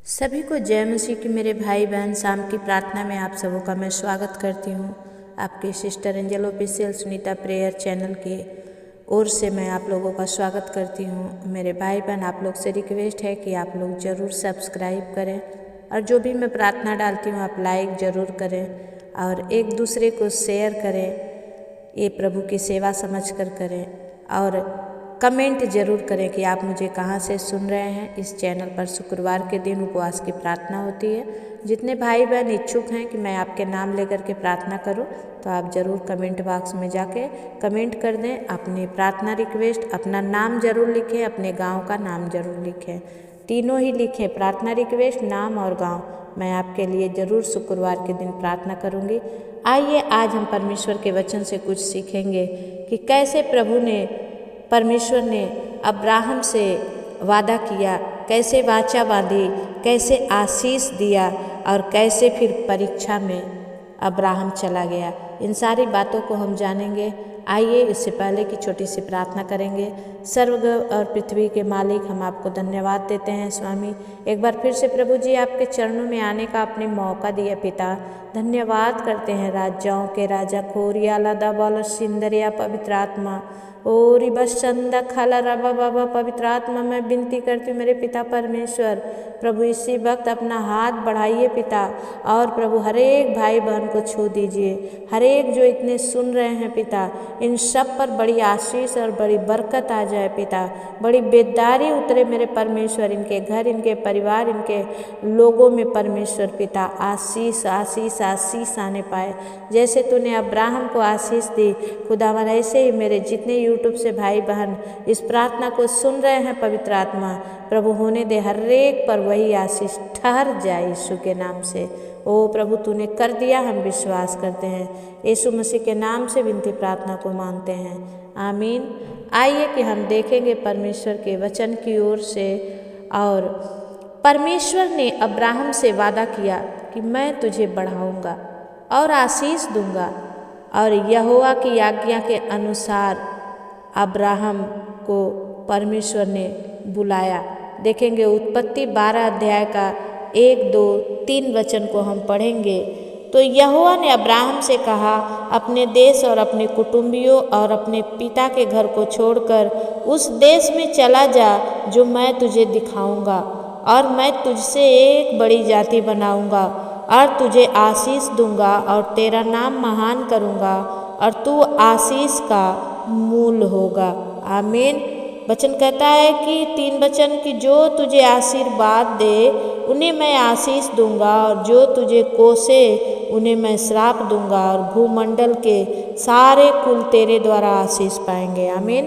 सभी को जय मसीह की। मेरे भाई बहन, शाम की प्रार्थना में आप सबों का मैं स्वागत करती हूँ। आपकी sister angel official Sunita prayer channel की ओर से मैं आप लोगों का स्वागत करती हूँ। मेरे भाई बहन, आप लोग से रिक्वेस्ट है कि आप लोग ज़रूर सब्सक्राइब करें और जो भी मैं प्रार्थना डालती हूँ आप लाइक ज़रूर करें और एक दूसरे को शेयर करें। ये प्रभु की सेवा समझ कर करें और कमेंट ज़रूर करें कि आप मुझे कहाँ से सुन रहे हैं। इस चैनल पर शुक्रवार के दिन उपवास की प्रार्थना होती है। जितने भाई बहन इच्छुक हैं कि मैं आपके नाम लेकर के प्रार्थना करूं, तो आप ज़रूर कमेंट बॉक्स में जाके कमेंट कर दें। अपनी प्रार्थना रिक्वेस्ट, अपना नाम ज़रूर लिखें, अपने गांव का नाम ज़रूर लिखें, तीनों ही लिखें, प्रार्थना रिक्वेस्ट, नाम और गाँव। मैं आपके लिए ज़रूर शुक्रवार के दिन प्रार्थना करूँगी। आइए आज हम परमेश्वर के वचन से कुछ सीखेंगे कि कैसे प्रभु ने, परमेश्वर ने अब्राहम से वादा किया, कैसे वाचा बांधी, कैसे आशीष दिया और कैसे फिर परीक्षा में अब्राहम चला गया। इन सारी बातों को हम जानेंगे। आइए इससे पहले कि छोटी सी प्रार्थना करेंगे। स्वर्ग और पृथ्वी के मालिक, हम आपको धन्यवाद देते हैं स्वामी। एक बार फिर से प्रभु जी आपके चरणों में आने का आपने मौका दिया पिता। धन्यवाद करते हैं राजाओं के राजा, खोरिया लदा बल सिंदरिया पवित्र आत्मा ओरी बसंद खाला रबा बाबा पवित्र आत्मा, मैं विनती करती हूँ मेरे पिता परमेश्वर, प्रभु इसी वक्त अपना हाथ बढ़ाइए पिता और प्रभु हर एक भाई बहन को छू दीजिए। हर एक जो इतने सुन रहे हैं पिता, इन सब पर बड़ी आशीष और बड़ी बरकत आ जाए पिता। बड़ी बेदारी उतरे मेरे परमेश्वर, इनके घर, इनके परिवार, इनके लोगों में परमेश्वर पिता आशीष आशीष आशीष आने पाए। जैसे तूने अब्राहम को आशीष दी खुदावन, ऐसे ही मेरे जितने यूट्यूब से भाई बहन इस प्रार्थना को सुन रहे हैं पवित्र आत्मा प्रभु होने दे, हर एक पर वही आशीष ठहर जाए यीशु के नाम से। ओ प्रभु तूने कर दिया, हम विश्वास करते हैं। यीशु मसीह के नाम से विनती प्रार्थना को मांगते हैं, आमीन। आइए कि हम देखेंगे परमेश्वर के वचन की ओर से। और परमेश्वर ने अब्राहम से वादा किया कि मैं तुझे बढ़ाऊंगा और आशीष दूंगा, और यहोवा की आज्ञा के अनुसार अब्राहम को परमेश्वर ने बुलाया। देखेंगे उत्पत्ति 12 अध्याय का 1, 2, 3 वचन को हम पढ़ेंगे। तो यहोवा ने अब्राहम से कहा, अपने देश और अपने कुटुंबियों और अपने पिता के घर को छोड़कर उस देश में चला जा जो मैं तुझे दिखाऊंगा, और मैं तुझसे एक बड़ी जाति बनाऊंगा और तुझे आशीष दूंगा और तेरा नाम महान करूंगा और तू आशीष का मूल होगा। आमीन। वचन कहता है कि 3 वचन की जो तुझे आशीर्वाद दे उन्हें मैं आशीष दूंगा, और जो तुझे कोसे उन्हें मैं श्राप दूंगा, और भूमंडल के सारे कुल तेरे द्वारा आशीष पाएंगे। आमीन।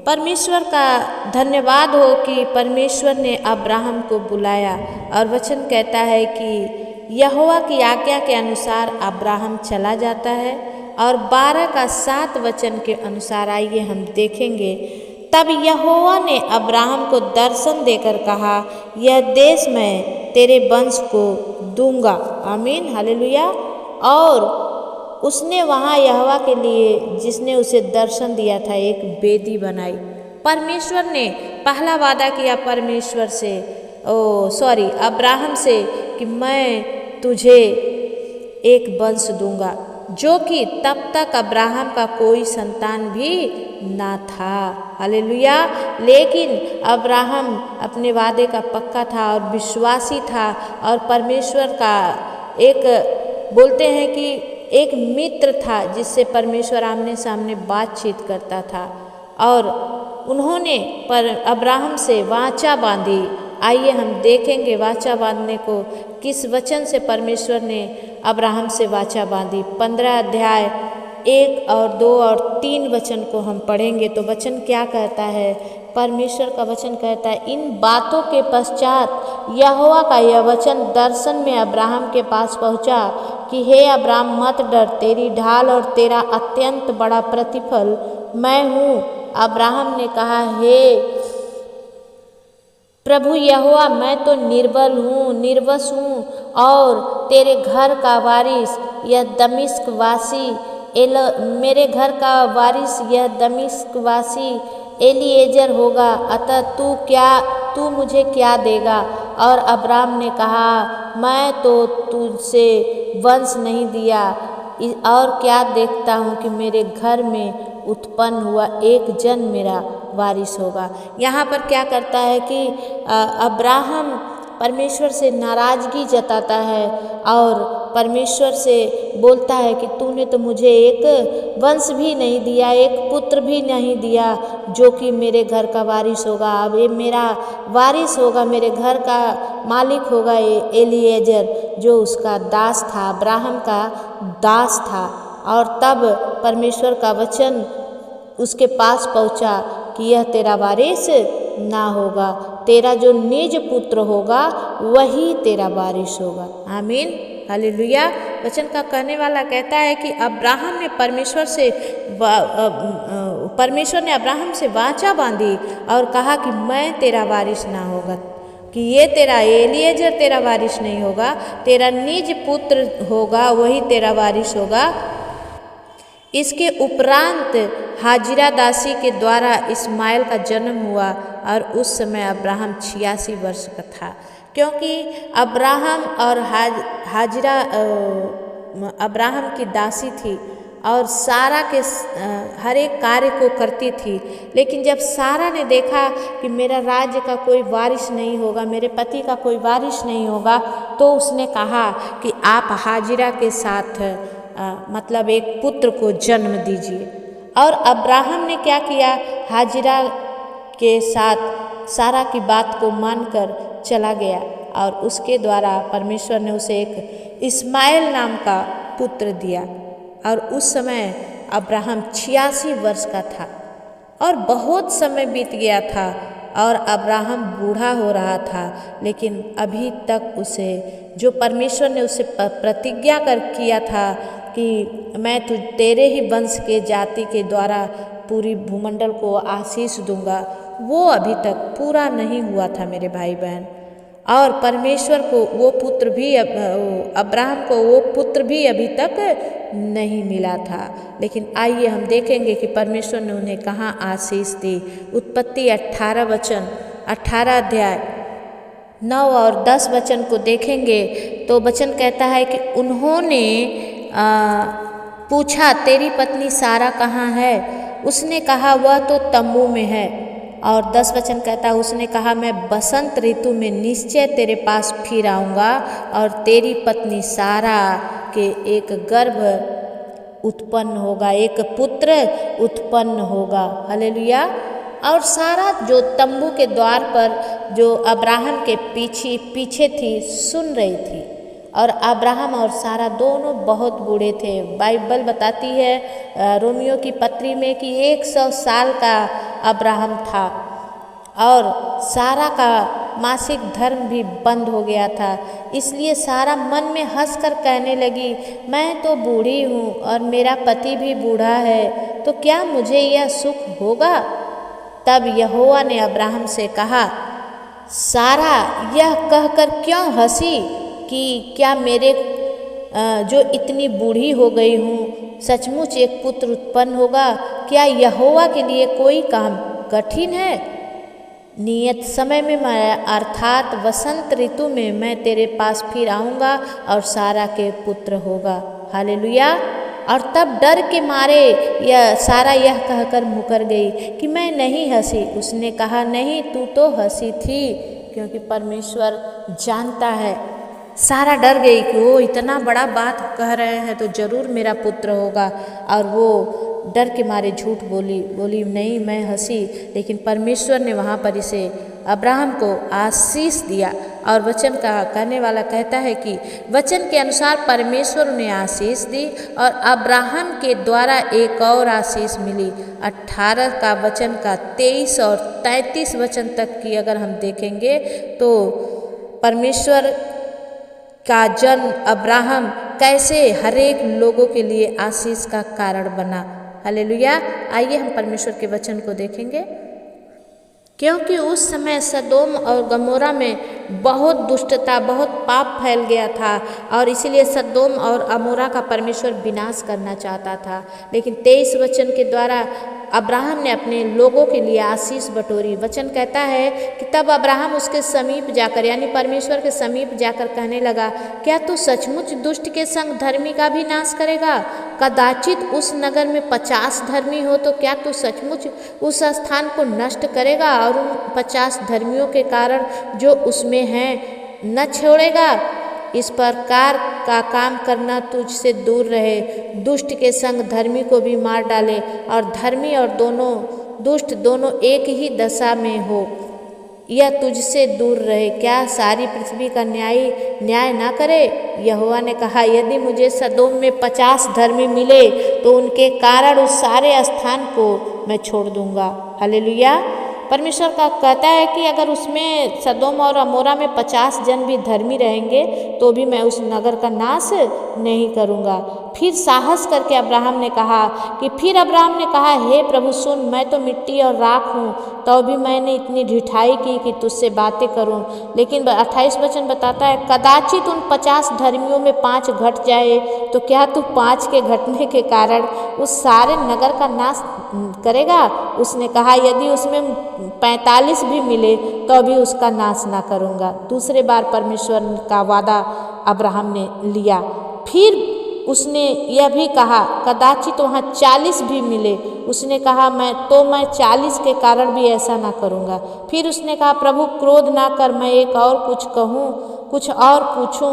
परमेश्वर का धन्यवाद हो कि परमेश्वर ने अब्राहम को बुलाया, और वचन कहता है कि यहोवा की आज्ञा के अनुसार अब्राहम चला जाता है। और 12 का 7 वचन के अनुसार आइए हम देखेंगे। तब यहोवा ने अब्राहम को दर्शन देकर कहा, यह देश मैं तेरे वंश को दूंगा। आमीन, हालेलुया। और उसने वहाँ यहोवा के लिए, जिसने उसे दर्शन दिया था, एक वेदी बनाई। परमेश्वर ने पहला वादा किया परमेश्वर से, अब्राहम से, कि मैं तुझे एक वंश दूंगा, जो कि तब तक अब्राहम का कोई संतान भी ना था। हालेलुया। लेकिन अब्राहम अपने वादे का पक्का था और विश्वासी था, और परमेश्वर का एक, बोलते हैं कि एक मित्र था जिससे परमेश्वर आमने सामने बातचीत करता था। और उन्होंने पर अब्राहम से वाचा बांधी। आइए हम देखेंगे वाचा बांधने को किस वचन से परमेश्वर ने अब्राहम से वाचा बांधी। 15 अध्याय 1 और 2 और 3 वचन को हम पढ़ेंगे। तो वचन क्या कहता है? परमेश्वर का वचन कहता है, इन बातों के पश्चात यहोवा का यह वचन दर्शन में अब्राहम के पास पहुंचा कि हे अब्राहम, मत डर, तेरी ढाल और तेरा अत्यंत बड़ा प्रतिफल मैं हूँ। अब्राहम ने कहा, हे प्रभु यहोवा, मैं तो निर्बल हूँ, निर्वश हूँ, और तेरे घर का वारिस यह दमिश्क वासी एलीएजर होगा। अतः तू मुझे क्या देगा? और अब्राम ने कहा, मैं तो तुझसे वंश नहीं दिया, और क्या देखता हूँ कि मेरे घर में उत्पन्न हुआ एक जन मेरा वारिस होगा। यहाँ पर क्या करता है कि अब्राहम परमेश्वर से नाराज़गी जताता है और परमेश्वर से बोलता है कि तूने तो मुझे एक वंश भी नहीं दिया, एक पुत्र भी नहीं दिया जो कि मेरे घर का वारिस होगा। अब ये मेरा वारिस होगा, मेरे घर का मालिक होगा एलीएजर, जो उसका दास था, अब्राहम का दास था। और तब परमेश्वर का वचन उसके पास पहुंचा कि यह तेरा वारिस ना होगा, तेरा जो निज पुत्र होगा वही तेरा वारिस होगा। आमीन, हालेलुया। वचन का कहने वाला कहता है कि परमेश्वर ने अब्राहम से वाचा बांधी और कहा कि मैं तेरा वारिस ना होगा, कि ये तेरा एलीएजर तेरा वारिस नहीं होगा, तेरा निज पुत्र होगा वही तेरा वारिस होगा। इसके उपरांत हाजिरा दासी के द्वारा इस्माइल का जन्म हुआ और उस समय अब्राहम 86 वर्ष का था, क्योंकि अब्राहम और हाजिरा अब्राहम की दासी थी और सारा के हर एक कार्य को करती थी। लेकिन जब सारा ने देखा कि मेरा राज्य का कोई वारिस नहीं होगा, मेरे पति का कोई वारिस नहीं होगा, तो उसने कहा कि आप हाजिरा के साथ मतलब एक पुत्र को जन्म दीजिए। और अब्राहम ने क्या किया, हाजिरा के साथ सारा की बात को मानकर चला गया और उसके द्वारा परमेश्वर ने उसे एक इस्माइल नाम का पुत्र दिया। और उस समय अब्राहम 86 वर्ष का था और बहुत समय बीत गया था और अब्राहम बूढ़ा हो रहा था, लेकिन अभी तक उसे जो परमेश्वर ने उसे प्रतिज्ञा कर किया था कि मैं तेरे ही वंश के जाति के द्वारा पूरी भूमंडल को आशीष दूंगा, वो अभी तक पूरा नहीं हुआ था मेरे भाई बहन। और परमेश्वर को वो पुत्र भी अब्राहम को वो पुत्र भी अभी तक नहीं मिला था। लेकिन आइए हम देखेंगे कि परमेश्वर ने उन्हें कहाँ आशीष दी। उत्पत्ति 18 अध्याय 9 और 10 वचन को देखेंगे तो वचन कहता है कि उन्होंने पूछा, तेरी पत्नी सारा कहाँ है? उसने कहा, वह तो तंबू में है। और 10 वचन कहता है, उसने कहा, मैं बसंत ऋतु में निश्चय तेरे पास फिर आऊँगा और तेरी पत्नी सारा के एक गर्भ उत्पन्न होगा, एक पुत्र उत्पन्न होगा। हालेलुया। और सारा जो तंबू के द्वार पर जो अब्राहम के पीछे थी सुन रही थी, और अब्राहम और सारा दोनों बहुत बूढ़े थे। बाइबल बताती है रोमियो की पत्री में कि 100 साल का अब्राहम था और सारा का मासिक धर्म भी बंद हो गया था। इसलिए सारा मन में हंसकर कहने लगी, मैं तो बूढ़ी हूँ और मेरा पति भी बूढ़ा है, तो क्या मुझे यह सुख होगा? तब यहोवा ने अब्राहम से कहा, सारा यह कहकर क्यों हंसी कि क्या मेरे जो इतनी बूढ़ी हो गई हूँ सचमुच एक पुत्र उत्पन्न होगा? क्या यहोवा के लिए कोई काम कठिन है? नियत समय में मैं अर्थात वसंत ऋतु में मैं तेरे पास फिर आऊँगा और सारा के पुत्र होगा। हालेलुया। और तब डर के मारे सारा यह कहकर मुकर गई कि मैं नहीं हंसी। उसने कहा, नहीं, तू तो हंसी थी, क्योंकि परमेश्वर जानता है। सारा डर गई कि वो इतना बड़ा बात कह रहे हैं तो ज़रूर मेरा पुत्र होगा, और वो डर के मारे झूठ बोली नहीं, मैं हंसी। लेकिन परमेश्वर ने वहाँ पर इसे अब्राहम को आशीष दिया। और वचन का कहने वाला कहता है कि वचन के अनुसार परमेश्वर उन्हें आशीष दी और अब्राहम के द्वारा एक और आशीष मिली। 18 का वचन का 23 और 33 वचन तक की अगर हम देखेंगे तो परमेश्वर का जन्म अब्राहम कैसे हरेक लोगों के लिए आशीष का कारण बना। हालेलुया। आइए हम परमेश्वर के वचन को देखेंगे। क्योंकि उस समय सदोम और गमोरा में बहुत दुष्टता, बहुत पाप फैल गया था, और इसीलिए सदोम और अमोरा का परमेश्वर विनाश करना चाहता था। लेकिन 23 वचन के द्वारा अब्राहम ने अपने लोगों के लिए आशीष बटोरी। वचन कहता है कि तब अब्राहम उसके समीप जाकर यानी परमेश्वर के समीप जाकर कहने लगा, क्या तू सचमुच दुष्ट के संग धर्मी का भी नाश करेगा? कदाचित उस नगर में 50 धर्मी हो तो क्या तू सचमुच उस स्थान को नष्ट करेगा और उन 50 धर्मियों के कारण जो उसमें हैं न छोड़ेगा? इस प्रकार का काम करना तुझसे दूर रहे। दुष्ट के संग धर्मी को भी मार डाले और धर्मी और दुष्ट दोनों एक ही दशा में हो, यह तुझसे दूर रहे। क्या सारी पृथ्वी का न्याय ना करे? यहोवा ने कहा, यदि मुझे सदोम में 50 धर्मी मिले तो उनके कारण उस सारे स्थान को मैं छोड़ दूंगा। हालेलुया। परमेश्वर का कहता है कि अगर उसमें सदोम और अमोरा में 50 जन भी धर्मी रहेंगे तो भी मैं उस नगर का नाश नहीं करूँगा। फिर साहस करके अब्राहम ने कहा हे प्रभु सुन, मैं तो मिट्टी और राख हूँ, तो भी मैंने इतनी ढिठाई की कि तुझसे बातें करूँ। लेकिन 28 वचन बताता है, कदाचित उन 50 धर्मियों में 5 घट जाए तो क्या तू 5 के घटने के कारण उस सारे नगर का नाश करेगा? उसने कहा, यदि उसमें 45 भी मिले तो भी उसका नाश ना करूँगा। दूसरे बार परमेश्वर का वादा अब्राहम ने लिया। फिर उसने यह भी कहा, कदाचित वहाँ 40 भी मिले। उसने कहा, मैं 40 के कारण भी ऐसा ना करूँगा। फिर उसने कहा, प्रभु क्रोध ना कर, मैं एक और कुछ और पूछूं,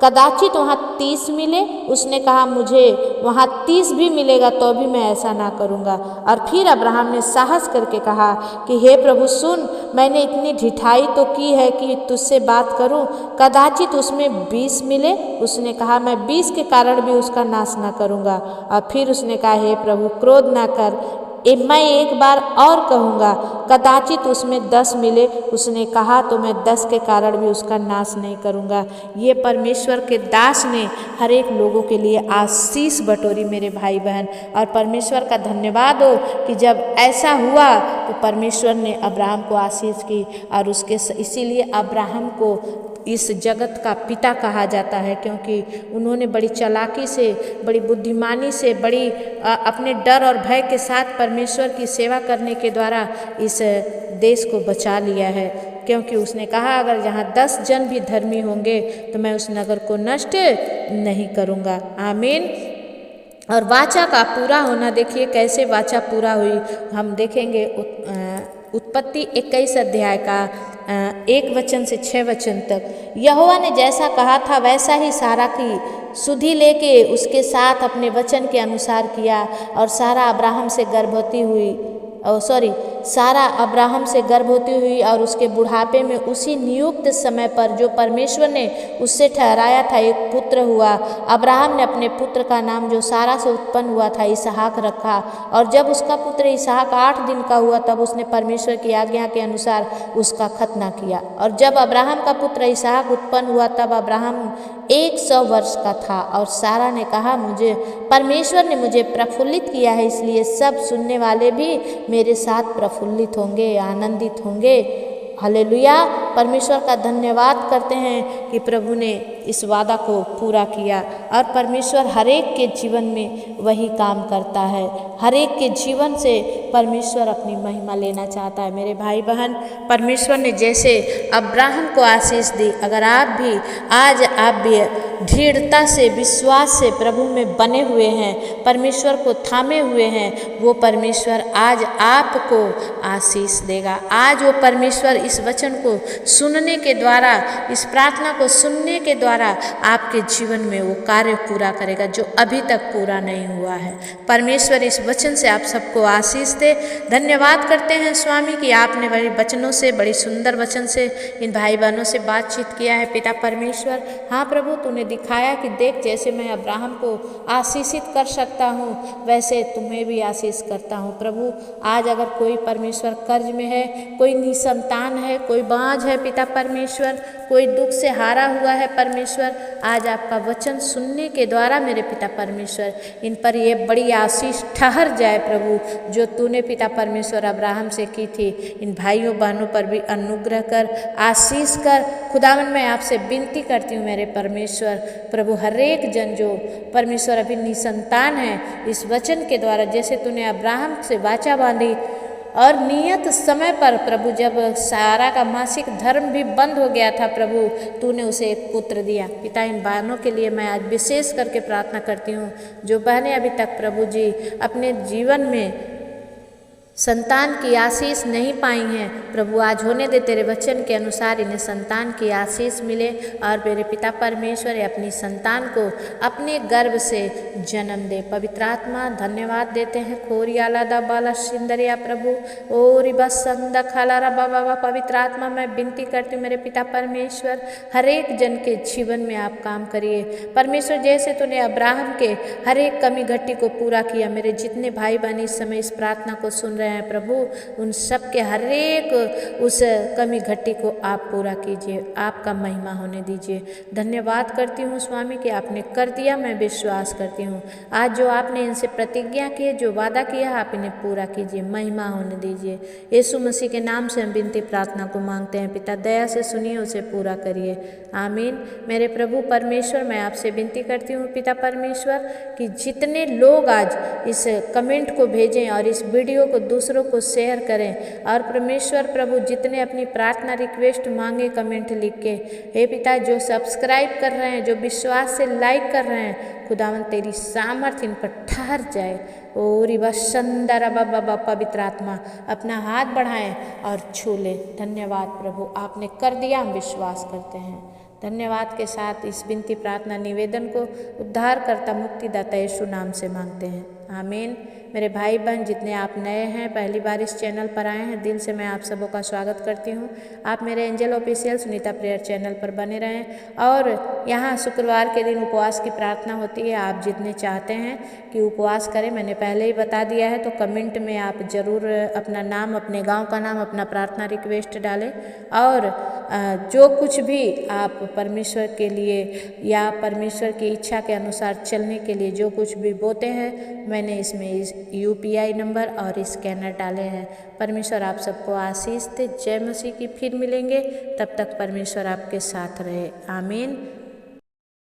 कदाचित वहाँ 30 मिले। उसने कहा, मुझे वहाँ 30 भी मिलेगा तो भी मैं ऐसा ना करूँगा। और फिर अब्राहम ने साहस करके कहा कि हे प्रभु सुन, मैंने इतनी ढिठाई तो की है कि तुझसे बात करूं, कदाचित उसमें 20 मिले। उसने कहा, मैं 20 के कारण भी उसका नाश ना करूँगा। और फिर उसने कहा, हे प्रभु क्रोध ना कर, मैं एक बार और कहूँगा, कदाचित उसमें 10 मिले। उसने कहा, तो मैं 10 के कारण भी उसका नाश नहीं करूँगा। ये परमेश्वर के दास ने हर एक लोगों के लिए आशीष बटोरी मेरे भाई बहन। और परमेश्वर का धन्यवाद हो कि जब ऐसा हुआ तो परमेश्वर ने अब्राहम को आशीष की और इसीलिए अब्राहम को इस जगत का पिता कहा जाता है, क्योंकि उन्होंने बड़ी चालाकी से, बड़ी बुद्धिमानी से, बड़ी अपने डर और भय के साथ परमेश्वर की सेवा करने के द्वारा इस देश को बचा लिया है। क्योंकि उसने कहा, अगर जहाँ 10 जन भी धर्मी होंगे तो मैं उस नगर को नष्ट नहीं करूँगा। आमीन। और वाचा का पूरा होना, देखिए कैसे वाचा पूरा हुई। हम देखेंगे उत्पत्ति 21 अध्याय का 1 वचन से 6 वचन तक। यहोवा ने जैसा कहा था वैसा ही सारा की सुधि लेके उसके साथ अपने वचन के अनुसार किया। और सारा अब्राहम से गर्भवती हुई और उसके बुढ़ापे में उसी नियुक्त समय पर जो परमेश्वर ने उससे ठहराया था एक पुत्र हुआ। अब्राहम ने अपने पुत्र का नाम जो सारा से उत्पन्न हुआ था इसहाक रखा। और जब उसका पुत्र इसहाक 8 दिन का हुआ तब उसने परमेश्वर की आज्ञा के अनुसार उसका खतना किया। और जब अब्राहम का पुत्र इसहाक उत्पन्न हुआ तब अब्राहम 100 वर्ष का था। और सारा ने कहा, परमेश्वर ने मुझे प्रफुल्लित किया है, इसलिए सब सुनने वाले भी मेरे साथ प्रफुल्लित होंगे, आनंदित होंगे। हालेलुया। परमेश्वर का धन्यवाद करते हैं कि प्रभु ने इस वादा को पूरा किया। और परमेश्वर हर एक के जीवन में वही काम करता है। हर एक के जीवन से परमेश्वर अपनी महिमा लेना चाहता है। मेरे भाई बहन, परमेश्वर ने जैसे अब्राहम को आशीष दी, अगर आप भी दृढ़ता से, विश्वास से प्रभु में बने हुए हैं, परमेश्वर को थामे हुए हैं, वो परमेश्वर आज आपको आशीष देगा। आज वो परमेश्वर इस वचन को सुनने के द्वारा, इस प्रार्थना को सुनने के द्वारा आपके जीवन में वो कार्य पूरा करेगा जो अभी तक पूरा नहीं हुआ है। परमेश्वर इस वचन से आप सबको आशीष दे। धन्यवाद करते हैं स्वामी कि आपने बड़े वचनों से, बड़ी सुंदर वचन से इन भाई बहनों से बातचीत किया है। पिता परमेश्वर, हाँ प्रभु, तूने दिखाया कि देख, जैसे मैं अब्राहम को आशीषित कर सकता हूँ वैसे तुम्हें भी आशीष करता हूँ। प्रभु, आज अगर कोई परमेश्वर कर्ज में है, कोई निसंतान है, कोई बांझ है है पिता परमेश्वर, कोई दुख से हारा हुआ है परमेश्वर, आज आपका वचन सुनने के द्वारा मेरे पिता परमेश्वर इन पर ये बड़ी आशीष ठहर जाए प्रभु, जो तूने पिता परमेश्वर अब्राहम से की थी, इन भाइयों बहनों पर भी अनुग्रह कर, आशीष कर। खुदावन मैं आपसे विनती करती हूँ मेरे परमेश्वर प्रभु, हर एक जन जो परमेश्वर अभी निसंतान है, इस वचन के द्वारा जैसे तूने अब्राहम से वाचा बांधी और नियत समय पर प्रभु, जब सारा का मासिक धर्म भी बंद हो गया था प्रभु, तूने उसे एक पुत्र दिया। पिता इन बहनों के लिए मैं आज विशेष करके प्रार्थना करती हूँ, जो बहनें अभी तक प्रभु जी अपने जीवन में संतान की आशीष नहीं पाई हैं प्रभु, आज होने दे तेरे वचन के अनुसार इन्हें संतान की आशीष मिले और मेरे पिता परमेश्वर अपनी संतान को अपने गर्भ से जन्म दे। पवित्र आत्मा धन्यवाद देते हैं। खोरियाला दा बाला सिंदरिया प्रभु, ओ रिबा संदा खाला बाबा। पवित्र आत्मा मैं विनती करती हूँ मेरे पिता परमेश्वर, हर एक जन के जीवन में आप काम करिए परमेश्वर, जैसे तूने अब्राहम के हर एक कमी घट्टी को पूरा किया। मेरे जितने भाई बहन इस समय इस प्रार्थना को सुन रहे हैं प्रभु, उन सब के हर एक उस कमी घट्टी को आप पूरा कीजिए, आपका महिमा होने दीजिए। धन्यवाद करती हूँ स्वामी कि आपने कर दिया, मैं विश्वास करती हूँ। आज जो आपने इनसे प्रतिज्ञा की है, जो वादा किया आप इन्हें पूरा कीजिए, महिमा होने दीजिए। यीशु मसीह के नाम से हम विनती प्रार्थना को मांगते हैं पिता, दया से सुनिए, उसे पूरा करिए, आमीन। मेरे प्रभु परमेश्वर मैं आपसे विनती करती हूँ पिता परमेश्वर कि जितने लोग आज इस कमेंट को भेजें और इस वीडियो को दूसरों को शेयर करें, और परमेश्वर प्रभु जितने अपनी प्रार्थना रिक्वेस्ट मांगे कमेंट लिख के, हे पिता जो सब्सक्राइब कर रहे हैं, जो विश्वास से लाइक कर रहे हैं, खुदावन तेरी सामर्थ्य इन पर ठहर जाए। ओ रिबा संदरा बाबा, पवित्र आत्मा अपना हाथ बढ़ाएं और छू ले। धन्यवाद प्रभु, आपने कर दिया, हम विश्वास करते हैं। धन्यवाद के साथ इस विनती प्रार्थना निवेदन को उद्धारकर्ता मुक्तिदाता यीशु नाम से मांगते हैं, आमीन। मेरे भाई बहन जितने आप नए हैं, पहली बार इस चैनल पर आए हैं, दिल से मैं आप सबों का स्वागत करती हूं। आप मेरे angel official Sunita prayer channel पर बने रहें। और यहाँ शुक्रवार के दिन उपवास की प्रार्थना होती है। आप जितने चाहते हैं कि उपवास करें, मैंने पहले ही बता दिया है, तो कमेंट में आप ज़रूर अपना नाम, अपने गाँव का नाम, अपना प्रार्थना रिक्वेस्ट डालें। और जो कुछ भी आप परमेश्वर के लिए या परमेश्वर की इच्छा के अनुसार चलने के लिए जो कुछ भी बोते हैं, मैंने इसमें इस UPI नंबर और स्कैनर डाले हैं। परमेश्वर आप सबको आशीष दे। जय मसीह की। फिर मिलेंगे, तब तक परमेश्वर आपके साथ रहे, आमीन।